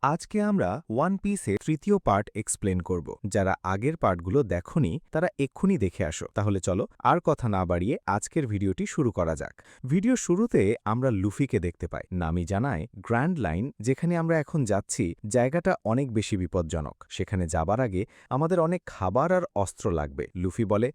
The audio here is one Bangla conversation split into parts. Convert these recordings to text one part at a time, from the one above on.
আজকে আমরা ওয়ান পিসের তৃতীয় পার্ট এক্সপ্লেন করব। যারা আগের পার্টগুলো দেখোনি তারা এক্ষুনি দেখে আসো। তাহলে চলো আর কথা না বাড়িয়ে আজকের ভিডিওটি শুরু করা যাক। ভিডিও শুরুতে আমরা লুফিকে দেখতে পাই। নামি জানায় গ্র্যান্ড লাইন, যেখানে আমরা এখন যাচ্ছি জায়গাটা অনেক বেশি বিপজ্জনক। সেখানে যাবার আগে আমাদের অনেক খাবার আর অস্ত্র লাগবে। লুফি বলে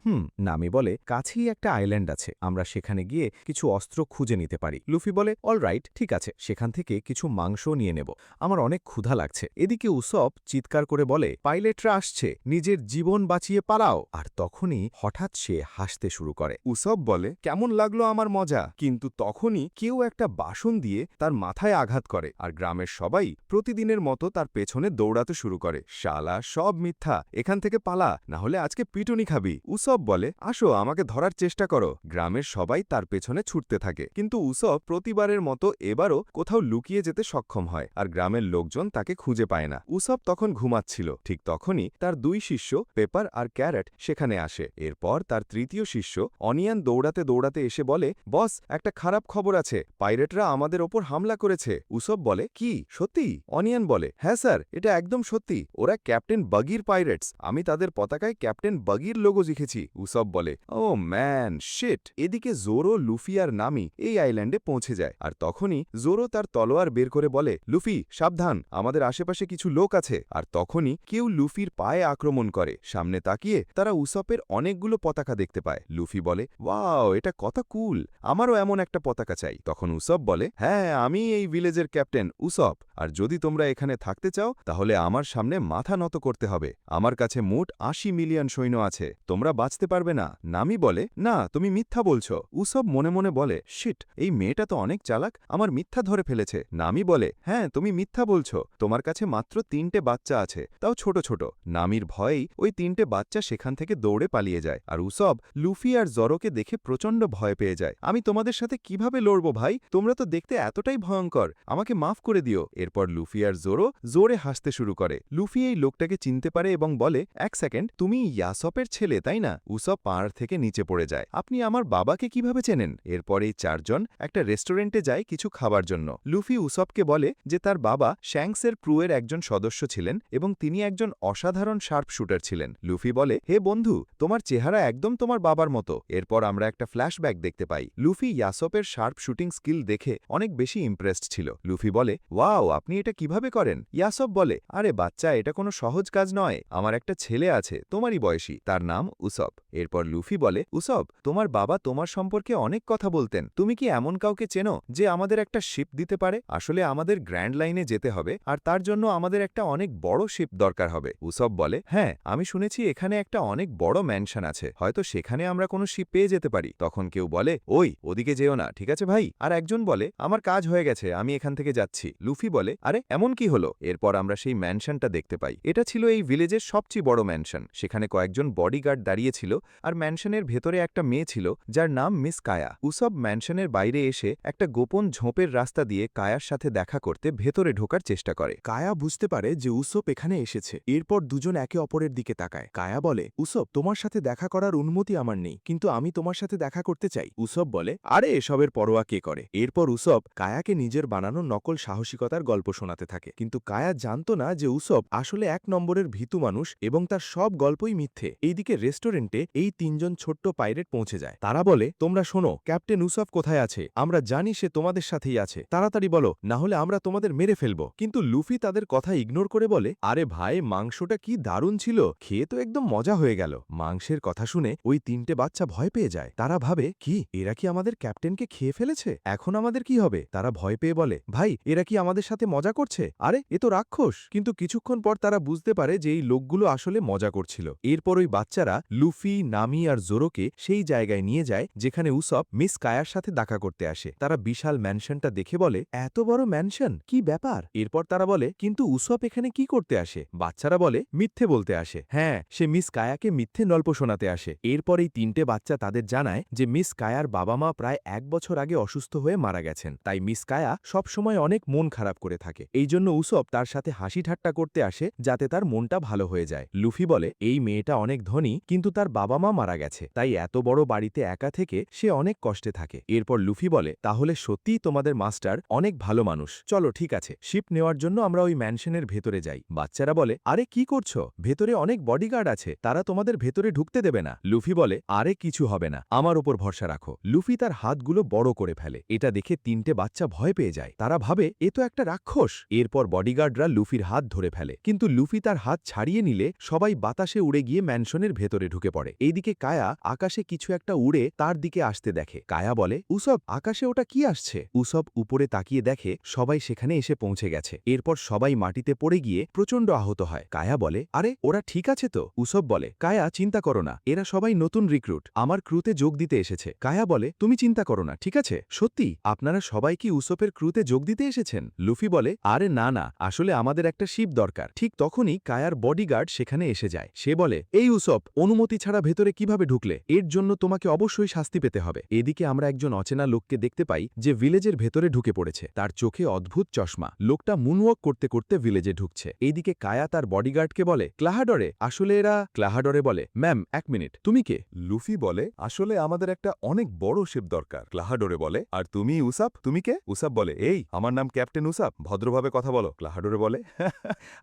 নামি বলে কাছেই একটা আইল্যান্ড আছে, আমরা সেখানে গিয়ে কিছু অস্ত্র খুঁজে নিতে পারি। লুফি বলে অলরাইট, ঠিক আছে, সেখান থেকে কিছু মাংসও নিয়ে নেব, আমার অনেক ক্ষুধা লাগছে। এদিকে উসপ চিৎকার করে বলে পাইলটরা আসছে, নিজের জীবন বাঁচিয়ে পালাও। আর তখনই হঠাৎ সে হাসতে শুরু করে। উসব বলে কেমন লাগলো আমার মজা, কিন্তু তখনই কেউ একটা বাসন দিয়ে তার মাথায় আঘাত করে আর গ্রামের সবাই প্রতিদিনের মতো তার পেছনে দৌড়াতে শুরু করে। শালা সব মিথ্যা, এখান থেকে পালা, না হলে আজকে পিটুনি খাবি। উসব বলে আসো আমাকে ধরার চেষ্টা করো। গ্রামের সবাই তার পেছনে ছুটতে থাকে, কিন্তু উসব প্রতিবারের মতো এবারও কোথাও লুকিয়ে যেতে সক্ষম হয় আর গ্রামের লোকজন তাকে খুঁজে পায় না। উসব তখন ঘুমাচ্ছিল। ঠিক তখনই তার দুই শিষ্য পেপার আর ক্যারেট সেখানে আসে। এরপর তার তৃতীয় শিষ্য অনিয়ন দৌড়াতে দৌড়াতে এসে বলে, বস, একটা খারাপ খবর আছে, পাইরেটরা আমাদের ওপর হামলা করেছে। উসব বলে কি, সত্যি? অনিয়ন বলে, হ্যাঁ স্যার, এটা একদম সত্যি, ওরা ক্যাপ্টেন বাগির পাইরেটস, আমি তাদের পতাকায় ক্যাপ্টেন বাগির লোগো লিখেছি। উসব বলে, ও ম্যান শিট। এদিকে জোরো, লুফি আর নামি এই আইল্যান্ডে পৌঁছে যায় আর তখনই জোরো তার তলোয়ার বের করে বলে, লুফি সাবধান, আমাদের আশেপাশে কিছু লোক আছে। আর তখনই কেউ লুফির পায়ে আক্রমণ করে। সামনে তাকিয়ে তারা উসপের অনেকগুলো পতাকা দেখতে পায়। লুফি বলে, ওয়াও, এটা কত কুল, আমারও এমন একটা পতাকা চাই। তখন উসপ বলে, হ্যাঁ, আমি এই ভিলেজের ক্যাপ্টেন উসপ, আর যদি তোমরা এখানে থাকতে চাও তাহলে আমার সামনে মাথা নত করতে হবে। আমার কাছে মোট ৮০ মিলিয়ন সৈন্য আছে, তোমরা বাঁচতে পারবে না। নামি বলে, না, তুমি মিথ্যা বলছো। উসপ মনে মনে বলে, শিট, এই মেয়েটা তো অনেক চালাক, আমার মিথ্যা ধরে ফেলেছে। নামি বলে, হ্যাঁ, তুমি মিথ্যা বলছো, তোমার কাছে মাত্র ৩টে বাচ্চা আছে, তাও ছোট ছোট। নামির ভয়েই ওই ৩টে বাচ্চা সেখান থেকে দৌড়ে পালিয়ে যায় আর উসব লুফি আর জরোকে দেখে প্রচণ্ড ভয় পেয়ে যায়। আমি তোমাদের সাথে কিভাবে লড়ব ভাই, তোমরা তো দেখতে এতটাই ভয়ঙ্কর, আমাকে মাফ করে দিও। এরপর লুফি আর জোরো জোরে হাসতে শুরু করে। লুফি এই লোকটাকে চিনতে পারে এবং বলে, এক সেকেন্ড, তুমি ইয়াসপের ছেলে তাই না? উসব পাহাড় থেকে নিচে পড়ে যায়, আপনি আমার বাবাকে কিভাবে চেনেন? এরপর এই চারজন একটা রেস্টুরেন্টে যায় কিছু খাবার জন্য। লুফি উসবকে বলে যে তার বাবা শ্যাংসের ক্রুয়ের একজন সদস্য ছিলেন এবং তিনি একজন অসাধারণ শার্প শুটার ছিলেন। লুফি বলে, হে বন্ধু, তোমার চেহারা একদম তোমার বাবার মতো। এরপর আমরা একটা ফ্ল্যাশব্যাক দেখতে পাই। লুফি ইয়াসপের শার্প শুটিং স্কিল দেখে অনেক বেশি ইমপ্রেসড ছিল। লুফি বলে, ওয়াও, আপনি এটা কিভাবে করেন? ইয়াসপ বলে, আরে বাচ্চা, এটা কোনো সহজ কাজ নয়, আমার একটা ছেলে আছে তোমারই বয়সী, তার নাম উসব। এরপর লুফি বলে, উসব, তোমার বাবা তোমার সম্পর্কে অনেক কথা বলতেন, তুমি কি এমন কাউকে চেনো যে আমাদের একটা শিপ দিতে পারে? আসলে আমাদের গ্র্যান্ড লাইনে যেতে হবে আর তার জন্য আমাদের একটা অনেক বড় শিপ দরকার হবে। উসব বলে, হ্যাঁ, আমি শুনেছি এখানে একটা অনেক বড় ম্যানশন আছে, হয়তো সেখানে আমরা কোনো শিপ পেয়ে যেতে পারি। তখন কেউ বলে, ওই ওদিকে যেও না, ঠিক আছে ভাই? আর একজন বলে, আমার কাজ হয়ে গেছে, আমি এখান থেকে যাচ্ছি। লুফি বলে, আরে এমন কি হলো? এরপর আমরা সেই ম্যানশনটা দেখতে পাই। এটা ছিল এই ভিলেজের সবচেয়ে বড় ম্যানশন। সেখানে কয়েকজন বডিগার্ড দাঁড়িয়েছিল আর ম্যানশনের ভেতরে একটা মেয়ে ছিল যার নাম মিস কায়া। উসব ম্যানশনের বাইরে এসে একটা গোপন ঝোপের রাস্তা দিয়ে কায়ার সাথে দেখা করতে ভেতরে ঢোকার চেষ্টা করে। কায়া বুঝতে পারে যে উসপ এখানে এসেছে। এরপর দুজন একে অপরের দিকে তাকায়। কায়া বলে, উসপ, তোমার সাথে দেখা করার অনুমতি আমার নেই, কিন্তু আমি তোমার সাথে দেখা করতে চাই। উসপ বলে, আরে এসবের পরোয়া কে করে? এরপর উসপ কায়াকে নিজের বানানো নকল সাহসিকতার গল্প শোনাতে থাকে, কিন্তু কায়া জানত না যে উসপ আসলে ১ নম্বরের ভীতু মানুষ এবং তার সব গল্পই মিথ্যে। এইদিকে রেস্টুরেন্টে এই ৩জন ছোট্ট পাইরেট পৌঁছে যায়। তারা বলে, তোমরা শোনো, ক্যাপ্টেন উসপ কোথায় আছে? আমরা জানি সে তোমাদের সাথেই আছে, তাড়াতাড়ি বলো, না হলে আমরা তোমাদের মেরে ফেলব। কিন্তু লুফি তাদের কথা ইগনোর করে বলে, আরে ভাই, মাংসটা কি দারুণ ছিল, খেয়ে তো একদম মজা হয়ে গেল। মাংসের কথা শুনে ওই ৩টে বাচ্চা ভয় পেয়ে যায়। তারা ভাবে, কি এরা কি আমাদের ক্যাপ্টেনকে খেয়ে ফেলেছে? এখন আমাদের কি হবে? তারা ভয় পেয়ে বলে, ভাই, এরা কি আমাদের সাথে মজা করছে? আরে এ তো রাক্ষস। কিন্তু কিছুক্ষণ পর তারা বুঝতে পারে যে এই লোকগুলো আসলে মজা করছিল। এরপর ওই বাচ্চারা লুফি, নামি আর জোরোকে সেই জায়গায় নিয়ে যায় যেখানে উসপ মিস কায়ার সাথে দেখা করতে আসে। তারা বিশাল ম্যানশনটা দেখে বলে, এত বড় ম্যানশন, কি ব্যাপার? এরপর তারা বলে, কিন্তু উসপ এখানে কি করতে আসে? বাচ্চারা বলে, মিথ্যে বলতে আসে। হ্যাঁ, সে মিস কায়াকে মিথ্যে গল্প শোনাতে আসে। এরপর এই ৩টে বাচ্চা তাদের জানায় যে মিস কায়ার বাবা মা প্রায় ১ বছর আগে অসুস্থ হয়ে মারা গেছেন, তাই মিস কায়া সবসময় অনেক মন খারাপ করে থাকে। এই জন্য উসপ তার সাথে হাসি ঠাট্টা করতে আসে যাতে তার মনটা ভালো হয়ে যায়। লুফি বলে, এই মেয়েটা অনেক ধনী, কিন্তু তার বাবা মা মারা গেছে, তাই এত বড় বাড়িতে একা থেকে সে অনেক কষ্টে থাকে। এরপর লুফি বলে, তাহলে সত্যিই তোমাদের মাস্টার অনেক ভালো মানুষ, চলো ঠিক আছে, শিপ নেওয়ার নেওয়ার জন্য আমরা ওই ম্যানশনের ভেতরে যাই। বাচ্চারা বলে, আরে কি করছো? ভেতরে অনেক বডিগার্ড আছে, তারা তোমাদের ভেতরে ঢুকতে দেবে না। লুফি বলে, আরে কিছু হবে না, আমার ওপর ভরসা রাখো। লুফি তার হাতগুলো বড় করে ফেলে। এটা দেখে 3টে বাচ্চা ভয় পেয়ে যায়। তারা ভাবে এ তো একটা রাক্ষস। এরপর বডিগার্ডরা লুফির হাত ধরে ফেলে, কিন্তু লুফি তার হাত ছাড়িয়ে নিলে সবাই বাতাসে উড়ে গিয়ে ম্যানশনের ভেতরে ঢুকে পড়ে। এইদিকে কায়া আকাশে কিছু একটা উড়ে তার দিকে আসতে দেখে। কায়া বলে, উসব, আকাশে ওটা কি আসছে? উসব উপরে তাকিয়ে দেখে সবাই সেখানে এসে পৌঁছে গেছে। এরপর সবাই মাটিতে পড়ে গিয়ে প্রচণ্ড আহত হয়। কায়া বলে, আরে ওরা ঠিক আছে তো? উসব বলে, কায়া চিন্তা করো না, এরা সবাই নতুন রিক্রুট, আমার ক্রুতে যোগ দিতে এসেছে। কায়া বলে, তুমি চিন্তা করো না, ঠিক আছে? সত্যি আপনারা সবাই কি উসপের ক্রুতে যোগ দিতে এসেছেন? লুফি বলে, আরে না না, আসলে আমাদের একটা শিপ দরকার। ঠিক তখনই কায়ার বডিগার্ড সেখানে এসে যায়। সে বলে, এই উসপ, অনুমতি ছাড়া ভেতরে কিভাবে ঢুকলে? এর জন্য তোমাকে অবশ্যই শাস্তি পেতে হবে। এদিকে আমরা একজন অচেনা লোককে দেখতে পাই যে ভিলেজের ভেতরে ঢুকে পড়েছে। তার চোখে অদ্ভুত চশমা। লোকটা মুনওয়াক করতে করতে ভিলেজে ঢুকছে। এইদিকে কায়া তার বডিগার্ডকে বলে, ক্লাহাডরে, আসলে এরা। ক্লাহাডরে বলে, ম্যাম এক মিনিট, তুমি কে? লুফি বলে, আসলে আমাদের একটা অনেক বড় শিপ দরকার। ক্লাহাডোরে বলে, আর তুমি উসাপ, তুমি কে? উসাপ বলে, এই আমার নাম ক্যাপ্টেন উসাপ, ভদ্রভাবে কথা বলো। ক্লাহাডোরে বলে,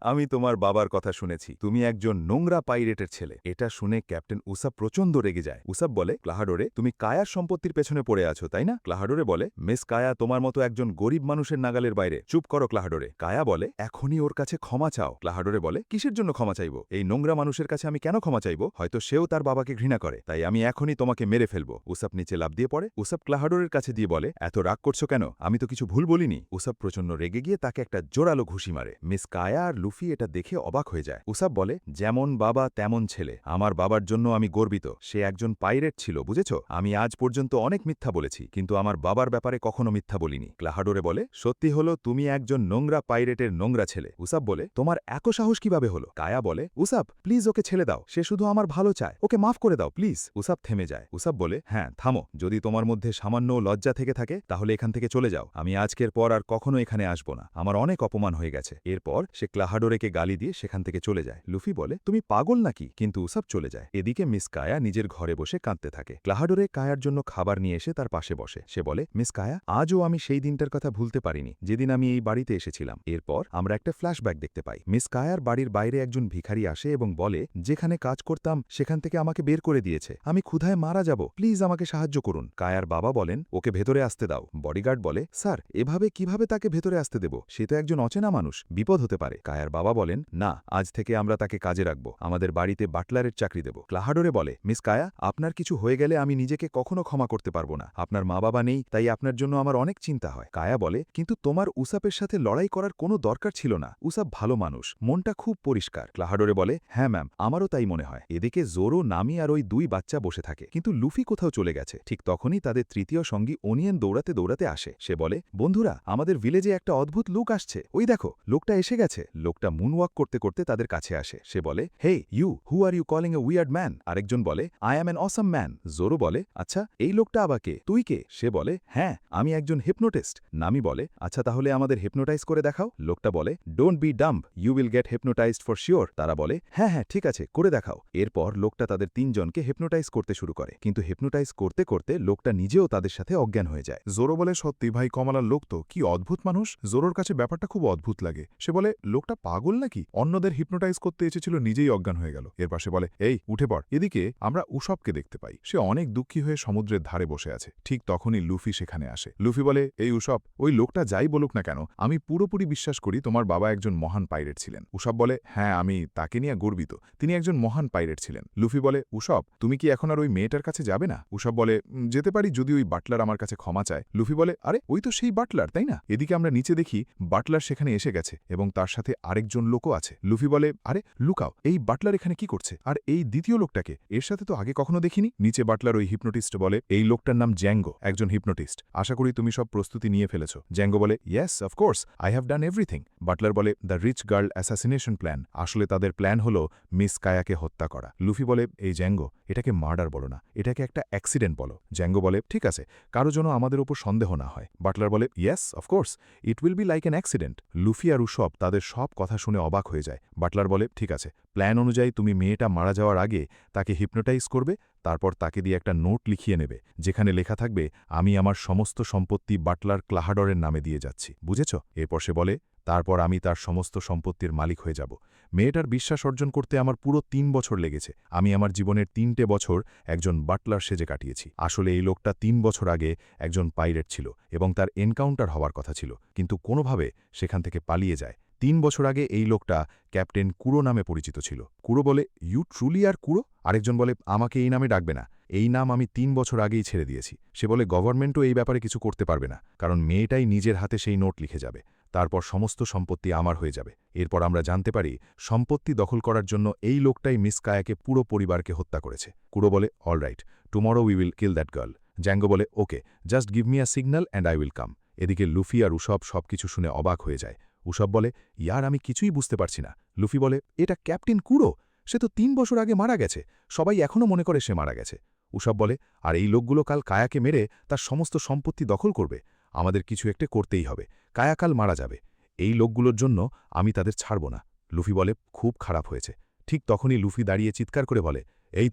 আমি তোমার বাবার কথা শুনেছি, তুমি একজন নোংরা পাইরেটের ছেলে। এটা শুনে ক্যাপ্টেন উসাপ প্রচণ্ড রেগে যায়। উসাপ বলে, ক্লাহাডোরে, তুমি কায়ার সম্পত্তির পেছনে পড়ে আছো, তাই না? ক্লাহাডোরে বলে, মিস কায়া তোমার মতো একজন গরিব মানুষের নাগালের বাইরে। চুপ করো ক্লাহাডোরে। কায়া বলে, এখনই ওর কাছে ক্ষমা চাও। ক্লাহাডোরে বলে, কিসের জন্য ক্ষমা চাইব? এই নোংরা মানুষের কাছে আমি কেন ক্ষমা চাইব? হয়তো সেও তার বাবাকে ঘৃণা করে, তাই আমি এখনই তোমাকে মেরে ফেলবো। উসাপ নিচে লাফ দিয়ে পড়ে। উসাপ ক্লাহাডোরের কাছে দিয়ে বলে, এত রাগ করছো কেন? আমি তো কিছু ভুল বলিনি। উসাপ প্রচণ্ড রেগে গিয়ে তাকে একটা জোরালো ঘুষি মারে। মিস কায়া আর লুফি এটা দেখে অবাক হয়ে যায়। উসাপ বলে, যেমন বাবা তেমন ছেলে। আমার বাবার জন্য আমি গর্বিত। সে একজন পাইরেট ছিল, বুঝেছ? আমি আজ পর্যন্ত অনেক মিথ্যা বলেছি, কিন্তু আমার বাবার ব্যাপারে কখনো মিথ্যা বলিনি। ক্লাহাডোরে বলে, সত্যি হলো তুমি একজন নোংরা পাইরেটের নোংরা ছেলে। উসাপ বলে, তোমার এত সাহস কিভাবে হলো? কায়া বলে, উসাপ প্লিজ ওকে ছেড়ে দাও, সে শুধু আমার ভালো চায়, ওকে মাফ করে দাও প্লিজ। উসাপ থেমে যায়। উসাপ বলে, হ্যাঁ থামো, যদি তোমার মধ্যে সামান্য লজ্জা থেকে থাকে তাহলে এখান থেকে চলে যাও। আমি আজকের পর আর কখনো এখানে আসব না, আমার অনেক অপমান হয়ে গেছে। এরপর সে ক্লাহাডোরেকে গালি দিয়ে সেখান থেকে চলে যায়। লুফি বলে, তুমি পাগল নাকি? কিন্তু উসাপ চলে যায়। এদিকে মিস কায়া নিজের ঘরে বসে কাঁদতে থাকে। ক্লাহাডোরে কায়ার জন্য খাবার নিয়ে এসে তার পাশে বসে। সে বলে, মিস কায়া, আজও আমি সেই দিনটার কথা ভুলতে পারিনি যেদিন আমি এই বাড়িতে এসেছিলাম। এরপর আমরা একটা ফ্ল্যাশব্যাক দেখতে পাই। মিস কায়ার বাড়ির বাইরে একজন ভিখারি আসে এবং বলে, যেখানে কাজ করতাম সেখান থেকে আমাকে বের করে দিয়েছে, আমি ক্ষুধায় মারা যাব, প্লিজ আমাকে সাহায্য করুন। কায়ার বাবা বলেন, ওকে ভেতরে আসতে দাও। বডিগার্ড বলে, স্যার এভাবে কিভাবে তাকে ভেতরে আসতে দেব? সে তো একজন অচেনা মানুষ, বিপদ হতে পারে। কায়ার বাবা বলেন, না, আজ থেকে আমরা তাকে কাজে রাখব, আমাদের বাড়িতে বাটলারের চাকরি দেব। ক্লাহাডোরে বলে, মিস কায়া, আপনার কিছু হয়ে গেলে আমি নিজেকে কখনো ক্ষমা করতে পারবো না। আপনার মা বাবা নেই, তাই আপনার জন্য আমার অনেক চিন্তা হয়। কায়া বলে, কিন্তু তোমার উসাপের সাথে লড়াই করার কোনো দরকার ছিল না, উসাপ ভালো মানুষ, মনটা খুব পরিষ্কার। ক্লাহাডোরে বলে, হ্যাঁ ম্যাম, আমারও তাই মনে হয়। এদিকে জোরো, নামি আর ওই 2 বাচ্চা বসে থাকে, কিন্তু লুফি কোথাও চলে গেছে। ঠিক তখনই তাদের তৃতীয় সঙ্গী ওনিয়ন দৌড়াতে দৌড়াতে আসে। সে বলে, বন্ধুরা, আমাদের ভিলেজে একটা অদ্ভুত লোক আসছে, ওই দেখো, লোকটা এসে গেছে। লোকটা মুনওয়াক করতে করতে তাদের কাছে আসে। সে বলে, hey you, who are you calling a weird man? আরেকজন বলে, I am an awesome man. Zoro বলে, আচ্ছা এই লোকটা আবার কে? তুই কে? সে বলে, হ্যাঁ আমি একজন হিপনোটিস্ট। নামি বলে, আচ্ছা তাহলে আমাদের হিপনোটাইজ করে দেখাও। লোকটা বলে, don't be dumb, you will get hypnotised for sure. তারা বলে, হ্যাঁ হ্যাঁ ঠিক আছে, করে দেখাও। এরপর লোকটা তাদের 3 জনকে হিপনোটাইজ করতে শুরু করে, কিন্তু হিপনোটাইজ করতে করতে লোকটা নিজেও তাদের সাথে অজ্ঞান হয়ে যায়। জোরো বলে, সত্যি ভাই, কমলার লোক তো কি অদ্ভুত মানুষ। জোরোর কাছে ব্যাপারটা খুব অদ্ভুত লাগে। সে বলে, লোকটা পাগল নাকি? অন্যদের হিপনোটাইজ করতে এসেছিল, নিজেই অজ্ঞান হয়ে গেল। এর পাশে বলে, এই উঠে পড়। এদিকে আমরা উসবকে দেখতে পাই। সে অনেক দুঃখী হয়ে সমুদ্রের ধারে বসে আছে। ঠিক তখনই লুফি সেখানে আসে। লুফি বলে, এই উসব, ওই লোকটা যাই বলুক না কেন, আমি পুরোপুরি বিশ্বাস করি তোমার বাবা একজন মহান পাইরেট ছিলেন। উসব বলে, হ্যাঁ আমি তাকে নিয়ে গর্বিত, তিনি একজন মহান পাইরেট ছিলেন। লুফি বলে, উসব তুমি কি এখন আর ওই মেয়েটার কাছে যাবে না? উসব বলে, যেতে পারি যদি ওই বাটলার আমার কাছে ক্ষমা চায়। লুফি বলে, আরে ওই তো সেই বাটলার, তাই না? এদিকে আমরা নিচে দেখি বাটলার সেখানে এসে গেছে এবং তার সাথে আরেকজন লোকও আছে। লুফি বলে, আরে লুকাও, এই বাটলার এখানে কি করছে? আর এই দ্বিতীয় লোকটাকে, এর সাথে তো আগে কখনো দেখিনি। নিচে বাটলার ওই হিপনোটিস্ট বলে, এই লোকটার নাম জ্যাঙ্গো, একজন হিপনোটিস্ট। আশা করি তুমি সব প্রস্তুতি নিয়ে ফেলেছ। জ্যাঙ্গো বলে, yes of course, I have done everything. Butler বলে, the rich girl assassination plan, আসলে তাদের প্ল্যান হলো মিস কায়াকে হত্যা করা। লুফি বলে, এই জ্যাঙ্গো, এটাকে মার্ডার বলো না, এটাকে একটা অ্যাক্সিডেন্ট বলো। জ্যাঙ্গো বলে, ঠিক আছে, কারো যেন আমাদের উপর সন্দেহ না হয়। বাটলার বলে, yes of course, it will be like an accident. Luffy আর উসব তাদের সব কথা শুনে অবাক হয়ে যায়। বাটলার বলে, ঠিক আছে, প্ল্যান অনুযায়ী তুমি মেয়েটা মারা যাওয়ার আগে তাকে হিপনোটাইজ করবে, তারপর তাকে দিয়ে একটা নোট লিখিয়ে নেবে, যেখানে লেখা থাকবে আমি আমার সমস্ত সম্পত্তি বাটলার ক্লাহাডরের নামে দিয়ে যাচ্ছি, বুঝেছ? এরপর সে বলে, তারপর আমি তার সমস্ত সম্পত্তির মালিক হয়ে যাব। মেয়েটার বিশ্বাস অর্জন করতে আমার পুরো ৩ বছর লেগেছে। আমি আমার জীবনের ৩টে বছর একজন বাটলার সেজে কাটিয়েছি। আসলে এই লোকটা ৩ বছর আগে একজন পাইরেট ছিল এবং তার এনকাউন্টার হওয়ার কথা ছিল, কিন্তু কোনোভাবে সেখান থেকে পালিয়ে যায়। ৩ বছর আগে এই লোকটা ক্যাপ্টেন কুরো নামে পরিচিত ছিল। কুরো বলে, ইউ ট্রুলি আর কুরো? আরেকজন বলে, আমাকে এই নামে ডাকবে না, এই নাম আমি ৩ বছর আগেই ছেড়ে দিয়েছি। সে বলে, গভর্নমেন্টও এই ব্যাপারে কিছু করতে পারবে না, কারণ মেয়েটাই নিজের হাতে সেই নোট লিখে যাবে। তারপর সমস্ত সম্পত্তি আমার হয়ে যাবে। এরপর আমরা জানতে পারি সম্পত্তি দখল করার জন্য এই লোকটাই মিস কায়াকে পুরো পরিবারকে হত্যা করেছে। কুরো বলে, alright, tomorrow we will kill that girl. Jango বলে, okay, just give me a signal and I will come. এদিকে লুফি আর উসব সবকিছু শুনে অবাক হয়ে যায়। উসব বলে, ইয়ার আমি কিছুই বুঝতে পারছি না। লুফি বলে, এটা ক্যাপ্টেন কুরো, সে তো ৩ বছর আগে মারা গেছে, সবাই এখনও মনে করে সে মারা গেছে। উসব বলে, আর এই লোকগুলো কাল কায়াকে মেরে তার সমস্ত সম্পত্তি দখল করবে। আমাদের কিছু একটা করতেই হবে, কায়া কাল মারা যাবে। এই লোকগুলোর জন্য আমি তাদের ছাড়ব না। লুফি বলে, খুব খারাপ হয়েছে। ঠিক তখনই লুফি দাঁড়িয়ে চিৎকার করে বলে, এই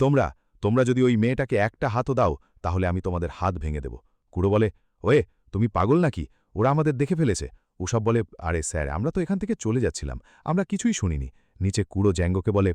তোমরা যদি ওই মেয়েটাকে একটা হাতও দাও তাহলে আমি তোমাদের হাত ভেঙে দেব। কুরো বলে, ওয়ে, তুমি পাগল নাকি? ওরা আমাদের দেখে ফেলেছে। উসব বলে, আরে স্যার, আমরা তো এখান থেকে চলে যাচ্ছিলাম, আমরা কিছুই শুনিনি। নিচে কুরো জ্যাঙ্গোকে বলে,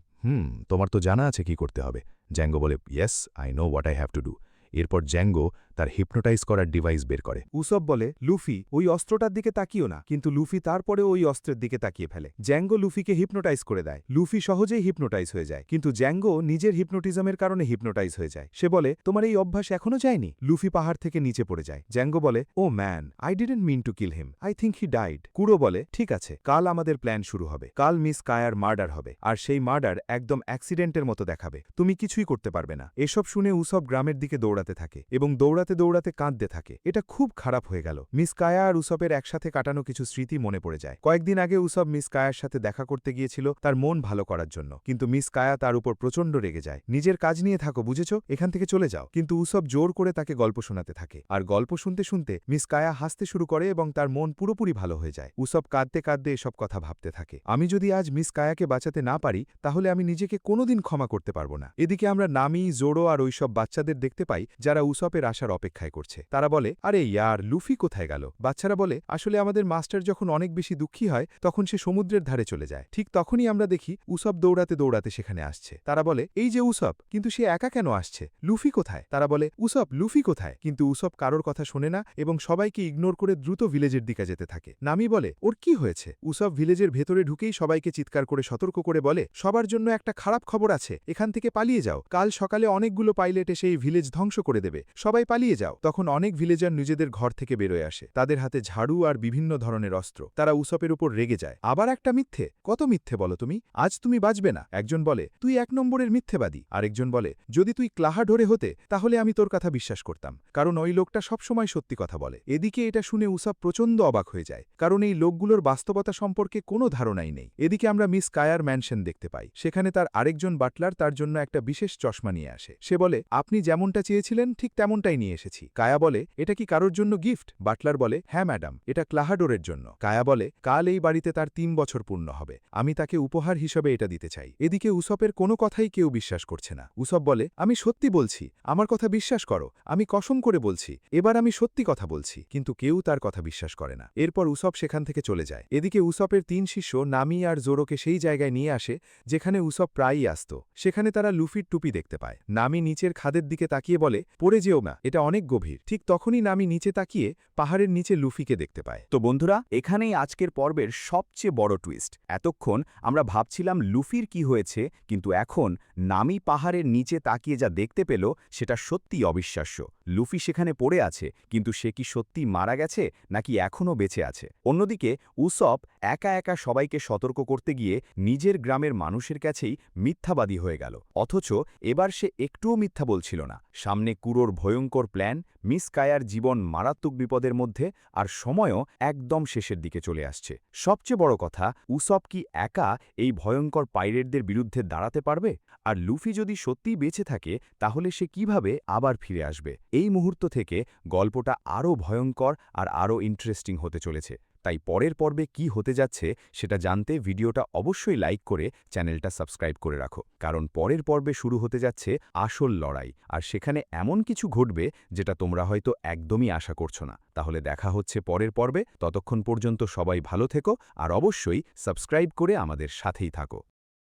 তোমার তো জানা আছে কি করতে হবে। জ্যাঙ্গো বলে, yes, I know what I have to do. এরপর জ্যাঙ্গো তার হিপনোটাইজ করার ডিভাইস বের করে। উসব বলে, লুফি, ওই অস্ত্রটার দিকে তাকিও না, কিন্তু লুফি তারপরেও ওই অস্ত্রের দিকে তাকিয়ে ফেলে। জ্যাঙ্গো লুফিকে হিপনোটাইজ করে দেয়। লুফি সহজেই হিপনোটাইজ হয়ে যায়, কিন্তু জ্যাঙ্গো নিজের হিপনোটিজমের কারণে হিপনোটাইজ হয়ে যায়। সে বলে, তোমার এই অভ্যাস এখনো যায়নি? লুফি পাহাড় থেকে নিচে পড়ে যায়। জ্যাঙ্গো বলে, oh man, I didn't mean to kill him, I think he died. Kuro বলে, ঠিক আছে, কাল আমাদের প্ল্যান শুরু হবে। কাল মিস কায়ার মার্ডার হবে, আর সেই মার্ডার একদম অ্যাক্সিডেন্টের মতো দেখাবে, তুমি কিছুই করতে পারবে না। এসব শুনে উসব গ্রামের দিকে দৌড়াতে থাকে এবং দৌড়াতে দৌড়াতে কাঁদতে থাকে। এটা খুব খারাপ হয়ে গেল। মিস কায়া আর উসবের একসাথে কাটানো কিছু স্মৃতি মনে পড়ে যায়। কয়েকদিন আগে উসব মিস কায়ার সাথে দেখা করতে গিয়েছিল তার মন ভালো করার জন্য, কিন্তু মিস কায়া তার উপর প্রচণ্ড রেগে যায়। নিজের কাজ নিয়ে থাকো, বুঝেছ, এখান থেকে চলে যাও। কিন্তু উসব জোর করে তাকে গল্প শোনাতে থাকে, আর গল্প শুনতে শুনতে মিস কায়া হাসতে শুরু করে এবং তার মন পুরোপুরি ভালো হয়ে যায়। উসব কাঁদতে কাঁদতে এসব কথা ভাবতে থাকে, আমি যদি আজ মিস কায়াকে বাঁচাতে না পারি তাহলে আমি নিজেকে কোনোদিন ক্ষমা করতে পারবো না। এদিকে আমরা নামি, জোড়ো আর ওইসব বাচ্চাদের দেখতে পাই যারা উসপের আসার অপেক্ষায় করছে। তারা বলে, আরে ইয়ার, লুফি কোথায় গেল? বাচ্চারা বলে, আসলে আমাদের মাস্টার যখন অনেক বেশি দুঃখী হয় তখন সে সমুদ্রের ধারে চলে যায়। ঠিক তখনই আমরা দেখি উসব দৌড়াতে দৌড়াতে সেখানে আসছে। তারা বলে, এই যে উসব, কিন্তু সে একা কেন আসছে? লুফি কোথায়? তারা বলে, উসব, লুফি কোথায়? কিন্তু উসব কারোর কথা শোনে না এবং সবাইকে ইগনোর করে দ্রুত ভিলেজের দিকে যেতে থাকে। নামি বলে, ওর কি হয়েছে? উসব ভিলেজের ভেতরে ঢুকেই সবাইকে চিৎকার করে সতর্ক করে বলে, সবার জন্য একটা খারাপ খবর আছে, এখান থেকে পালিয়ে যাও। কাল সকালে অনেকগুলো পাইলট এসে এই ভিলেজ ধ্বংস করে দেবে, সবাই পালিয়ে যাও। তখন অনেক ভিলেজার নিজেদের ঘর থেকে বেরোয় আসে, তাদের হাতে ঝাড়ু আর বিভিন্ন ধরনের অস্ত্র। তারা উসপের উপর রেগে যায়। আবার একটা মিথ্যে? কত মিথ্যে বলো তুমি? আজ তুমি বাঁচবে না। একজন বলে, তুই ১ নম্বরের মিথ্যেবাদী। আরেকজন বলে, যদি তুই ক্লাহাডোরে হতে তাহলে আমি তোর কথা বিশ্বাস করতাম, কারণ ওই লোকটা সবসময় সত্যি কথা বলে। এদিকে এটা শুনে উসব প্রচণ্ড অবাক হয়ে যায়, কারণ এই লোকগুলোর বাস্তবতা সম্পর্কে কোনো ধারণাই নেই। এদিকে আমরা মিস কায়ার ম্যানশন দেখতে পাই। সেখানে তার আরেকজন বাটলার তার জন্য একটা বিশেষ চশমা নিয়ে আসে। সে বলে, আপনি যেমনটা চেয়েছিলেন ঠিক তেমনটাই নিয়ে এসেছি। কায়া বলে, এটা কি কারোর জন্য গিফট? বাটলার বলে, হ্যাঁ ম্যাডাম, এটা ক্লাহাডোরের জন্য। কায়া বলে, কাল এই বাড়িতে তার ৩ বছর পূর্ণ হবে, আমি তাকে উপহার হিসেবে এটা দিতে চাই। এদিকে উসপের কোনো কথাই কেউ বিশ্বাস করছে না। উসপ বলে, আমি সত্যি বলছি, আমার কথা বিশ্বাস করো, আমি কসম করে বলছি, এবার আমি সত্যি কথা বলছি। কিন্তু কেউ তার কথা বিশ্বাস করে না। এরপর উসপ সেখান থেকে চলে যায়। এদিকে উসপের ৩ শিষ্য নামি আর জোরোকে সেই জায়গায় নিয়ে আসে যেখানে উসপ প্রায়ই আসত। সেখানে তারা লুফির টুপি দেখতে পায়। নামি নিচের খাদের দিকে তাকিয়ে বলে, পড়ে যেও না, এটা অনেক গভীর। ঠিক তখনই নামি নিচে তাকিয়ে পাহাড়ের নিচে লুফিকে দেখতে পায়। তো বন্ধুরা, এখানেই আজকের পর্বের সবচেয়ে বড় টুইস্ট। এতক্ষণ আমরা ভাবছিলাম লুফির কি হয়েছে, কিন্তু এখন নামি পাহাড়ের নিচে তাকিয়ে যা দেখতে পেল সেটা সত্যিই অবিশ্বাস্য। লুফি সেখানে পড়ে আছে, কিন্তু সে কি সত্যি মারা গেছে নাকি এখনও বেঁচে আছে? অন্যদিকে উসপ একা একা সবাইকে সতর্ক করতে গিয়ে নিজের গ্রামের মানুষের কাছেই মিথ্যাবাদী হয়ে গেল। অথচ এবার সে একটুও মিথ্যা বলছিল না। সামনে কুরোর ভয়ঙ্কর প্ল্যান, মিস কায়ার জীবন মারাত্মক বিপদের মধ্যে, আর সময়ও একদম শেষের দিকে চলে আসছে। সবচেয়ে বড় কথা, উসপ কি একা এই ভয়ঙ্কর পাইরেটদের বিরুদ্ধে দাঁড়াতে পারবে? আর লুফি যদি সত্যিই বেঁচে থাকে তাহলে সে কিভাবে আবার ফিরে আসবে? এই মুহূর্ত থেকে গল্পটা আরও ভয়ঙ্কর আর আরও ইন্টারেস্টিং হতে চলেছে। তাই পরের পর্বে কি হতে যাচ্ছে সেটা জানতে ভিডিওটা অবশ্যই লাইক করে চ্যানেলটা সাবস্ক্রাইব করে রাখো, কারণ পরের পর্বে শুরু হতে যাচ্ছে আসল লড়াই, আর সেখানে এমন কিছু ঘটবে যেটা তোমরা হয়তো একদমই আশা করছো না। তাহলে দেখা হচ্ছে পরের পর্বে, ততক্ষণ পর্যন্ত সবাই ভালো থেকো আর অবশ্যই সাবস্ক্রাইব করে আমাদের সাথেই থাকো।